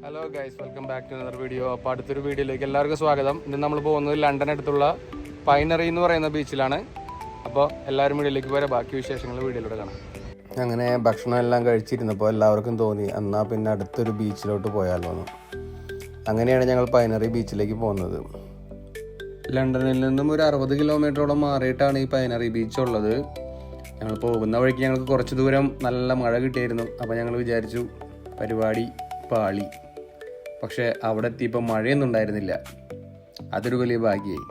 Hello guys, welcome back to another video. അപ്പോൾ അടുത്തൊരു വീഡിയോയിലേക്ക് എല്ലാവർക്കും സ്വാഗതം. ഇന്ന് നമ്മൾ പോകുന്നത് ലണ്ടൻ അടുത്തുള്ള പൈനറി എന്ന് പറയുന്ന ബീച്ചിലാണ്. അപ്പോൾ എല്ലാവരും വീഡിയോയിലേക്ക് പോരാ, ബാക്കി വിശേഷങ്ങൾ വീഡിയോയിലൂടെ കാണാം. അങ്ങനെ ഭക്ഷണം എല്ലാം കഴിച്ചിരുന്നപ്പോൾ എല്ലാവർക്കും തോന്നി എന്നാൽ പിന്നെ അടുത്തൊരു ബീച്ചിലോട്ട് പോയാലോ എന്ന്. അങ്ങനെയാണ് ഞങ്ങൾ പൈനറി ബീച്ചിലേക്ക് പോകുന്നത്. ലണ്ടനിൽ നിന്നും ഒരു 60 കിലോമീറ്ററോളം മാറിയിട്ടാണ് ഈ പൈനറി ബീച്ച് ഉള്ളത്. ഞങ്ങൾ പോകുന്ന വഴിക്ക് ഞങ്ങൾക്ക് കുറച്ച് ദൂരം നല്ല മഴ കിട്ടിയായിരുന്നു. അപ്പോൾ ഞങ്ങൾ വിചാരിച്ചു പരിപാടി പാളി. പക്ഷേ അവിടെ എത്തിയപ്പോൾ മഴയൊന്നും ഉണ്ടായിരുന്നില്ല. അതൊരു വലിയ ഭാഗ്യമായി.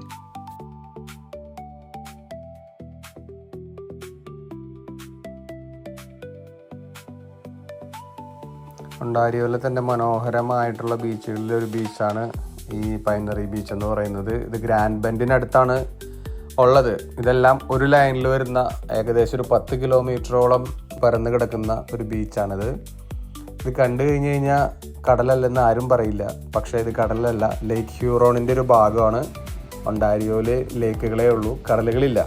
ഒണ്ടാരിയോയിലെ തന്നെ മനോഹരമായിട്ടുള്ള ബീച്ചുകളിലൊരു ബീച്ചാണ് ഈ പൈനറി ബീച്ച് എന്ന് പറയുന്നത്. ഇത് ഗ്രാൻഡ് ബെൻഡിനടുത്താണ് ഉള്ളത്. ഇതെല്ലാം ഒരു ലൈനിൽ വരുന്ന ഏകദേശം ഒരു 10 കിലോമീറ്ററോളം പരന്ന് കിടക്കുന്ന ഒരു ബീച്ചാണിത്. ഇത് കണ്ടു കഴിഞ്ഞ് കഴിഞ്ഞാൽ കടലല്ലെന്ന് ആരും പറയില്ല. പക്ഷേ ഇത് കടലല്ല, ലേക്ക് ഹ്യൂറോണിൻ്റെ ഒരു ഭാഗമാണ്. ഒണ്ടാരിയോയിൽ ലേക്കുകളേ ഉള്ളൂ, കടലുകളില്ല.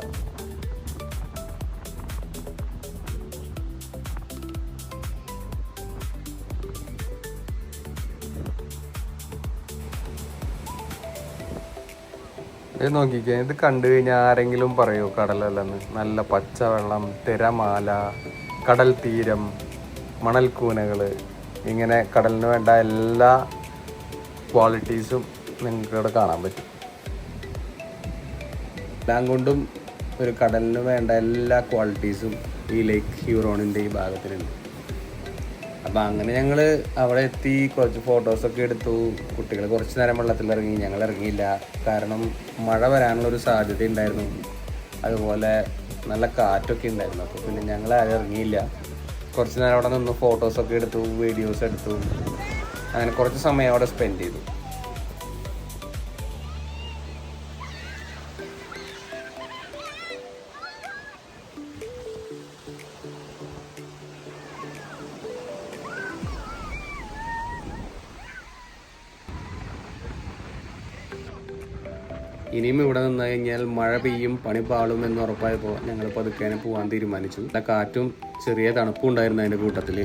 ഇത് നോക്കിക്കേ, ഇത് കണ്ടു കഴിഞ്ഞാൽ ആരെങ്കിലും പറയുമോ കടലല്ലെന്ന്? നല്ല പച്ചവെള്ളം, തിരമാല, കടൽ തീരം, മണൽക്കൂനകൾ, ഇങ്ങനെ കടലിന് വേണ്ട എല്ലാ ക്വാളിറ്റീസും നിങ്ങൾക്ക് ഇവിടെ കാണാൻ പറ്റും. എല്ലാം കൊണ്ടും ഒരു കടലിന് വേണ്ട എല്ലാ ക്വാളിറ്റീസും ഈ ലേക്ക് ഹ്യൂറോണിൻ്റെ ഈ ഭാഗത്തിലുണ്ട്. അപ്പോൾ അങ്ങനെ ഞങ്ങൾ അവിടെ എത്തി, കുറച്ച് ഫോട്ടോസൊക്കെ എടുത്തു. കുട്ടികൾ കുറച്ച് നേരം വെള്ളത്തിലിറങ്ങി. ഞങ്ങൾ ഇറങ്ങിയില്ല, കാരണം മഴ വരാനുള്ളൊരു സാധ്യത ഉണ്ടായിരുന്നു. അതുപോലെ നല്ല കാറ്റൊക്കെ ഉണ്ടായിരുന്നു. അപ്പോൾ പിന്നെ ഞങ്ങൾ ആരും ഇറങ്ങിയില്ല. കുറച്ച് നേരം അവിടെ നിന്ന് ഫോട്ടോസൊക്കെ എടുത്തു, വീഡിയോസ് എടുത്തു. അങ്ങനെ കുറച്ച് സമയം അവിടെ സ്പെൻഡ് ചെയ്തു. ഇനിയും ഇവിടെ നിന്ന് കഴിഞ്ഞാൽ മഴ പെയ്യും, പണി പാളും എന്ന് ഉറപ്പായപ്പോൾ ഞങ്ങൾ പതുക്കേനെ പോകാൻ തീരുമാനിച്ചു. നല്ല കാറ്റും ചെറിയ തണുപ്പും ഉണ്ടായിരുന്നു അതിൻ്റെ കൂട്ടത്തിൽ.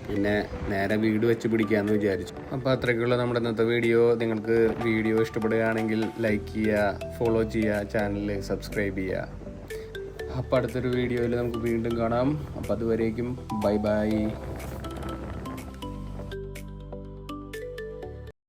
പിന്നെ നേരെ വീട് വെച്ച് പിടിക്കാമെന്ന് വിചാരിച്ചു. അപ്പോൾ അത്രയ്ക്കുള്ള നമ്മുടെ ഇന്നത്തെ വീഡിയോ. നിങ്ങൾക്ക് വീഡിയോ ഇഷ്ടപ്പെടുകയാണെങ്കിൽ ലൈക്ക് ചെയ്യുക, ഫോളോ ചെയ്യുക, ചാനൽ സബ്സ്ക്രൈബ് ചെയ്യുക. അപ്പോൾ അടുത്തൊരു വീഡിയോയിൽ നമുക്ക് വീണ്ടും കാണാം. അപ്പോൾ അതുവരേക്കും ബൈ ബൈ.